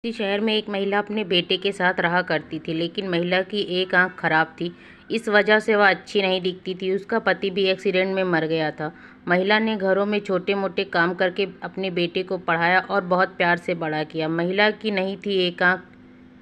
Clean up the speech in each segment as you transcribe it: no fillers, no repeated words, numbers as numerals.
इसी शहर में एक महिला अपने बेटे के साथ रहा करती थी, लेकिन महिला की एक आंख खराब थी। इस वजह से वह अच्छी नहीं दिखती थी। उसका पति भी एक्सीडेंट में मर गया था। महिला ने घरों में छोटे मोटे काम करके अपने बेटे को पढ़ाया और बहुत प्यार से बड़ा किया। महिला की नहीं थी एक आंख,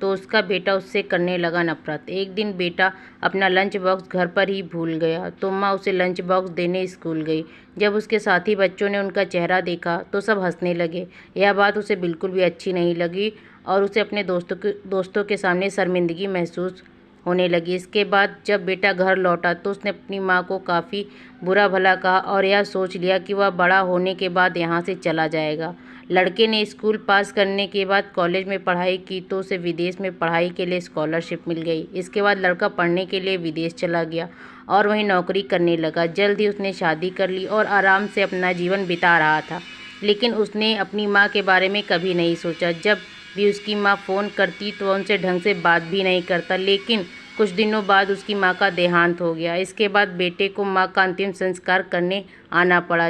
तो उसका बेटा उससे करने लगा नफरत। एक दिन बेटा अपना लंच बॉक्स घर पर ही भूल गया, तो माँ उसे लंच बॉक्स देने स्कूल गई। जब उसके साथी बच्चों ने उनका चेहरा देखा तो सब हंसने लगे। यह बात उसे बिल्कुल भी अच्छी नहीं लगी और उसे अपने दोस्तों के सामने शर्मिंदगी महसूस होने लगी। इसके बाद जब बेटा घर लौटा तो उसने अपनी माँ को काफ़ी बुरा भला कहा और यह सोच लिया कि वह बड़ा होने के बाद यहाँ से चला जाएगा। लड़के ने स्कूल पास करने के बाद कॉलेज में पढ़ाई की तो उसे विदेश में पढ़ाई के लिए स्कॉलरशिप मिल गई। इसके बाद लड़का पढ़ने के लिए विदेश चला गया और वहीं नौकरी करने लगा। जल्द ही उसने शादी कर ली और आराम से अपना जीवन बिता रहा था। लेकिन उसने अपनी माँ के बारे में कभी नहीं सोचा। जब भी उसकी माँ फ़ोन करती तो वह उनसे ढंग से बात भी नहीं करता। लेकिन कुछ दिनों बाद उसकी माँ का देहांत हो गया। इसके बाद बेटे को माँ का अंतिम संस्कार करने आना पड़ा।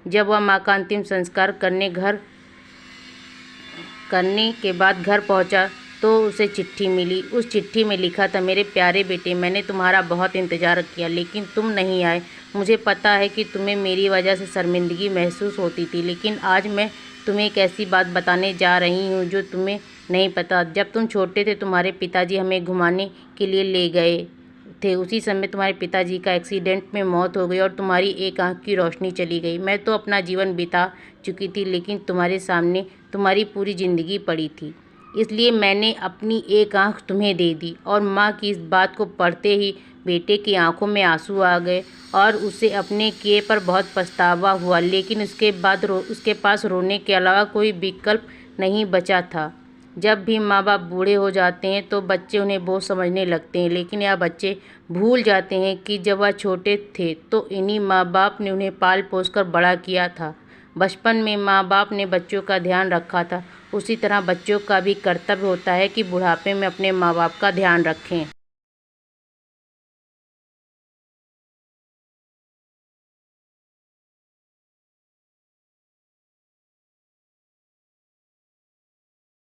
जब वह माँ का अंतिम संस्कार करने के बाद घर पहुंचा तो उसे चिट्ठी मिली। उस चिट्ठी में लिखा था, मेरे प्यारे बेटे, मैंने तुम्हारा बहुत इंतज़ार किया लेकिन तुम नहीं आए। मुझे पता है कि तुम्हें मेरी वजह से शर्मिंदगी महसूस होती थी, लेकिन आज मैं तुम्हें एक ऐसी बात बताने जा रही हूँ जो तुम्हें नहीं पता। जब तुम छोटे थे तुम्हारे पिताजी हमें घुमाने के लिए ले गए थे। उसी समय तुम्हारे पिताजी का एक्सीडेंट में मौत हो गई और तुम्हारी एक आंख की रोशनी चली गई। मैं तो अपना जीवन बिता चुकी थी, लेकिन तुम्हारे सामने तुम्हारी पूरी ज़िंदगी पड़ी थी, इसलिए मैंने अपनी एक आंख तुम्हें दे दी। और माँ की इस बात को पढ़ते ही बेटे की आंखों में आंसू आ गए और उसे अपने किए पर बहुत पछतावा हुआ। लेकिन उसके बाद उसके पास रोने के अलावा कोई विकल्प नहीं बचा था। जब भी माँ बाप बूढ़े हो जाते हैं तो बच्चे उन्हें बोझ समझने लगते हैं, लेकिन यह बच्चे भूल जाते हैं कि जब वह छोटे थे तो इन्हीं माँ बाप ने उन्हें पाल पोस कर बड़ा किया था। बचपन में माँ बाप ने बच्चों का ध्यान रखा था, उसी तरह बच्चों का भी कर्तव्य होता है कि बुढ़ापे में अपने माँ बाप का ध्यान रखें।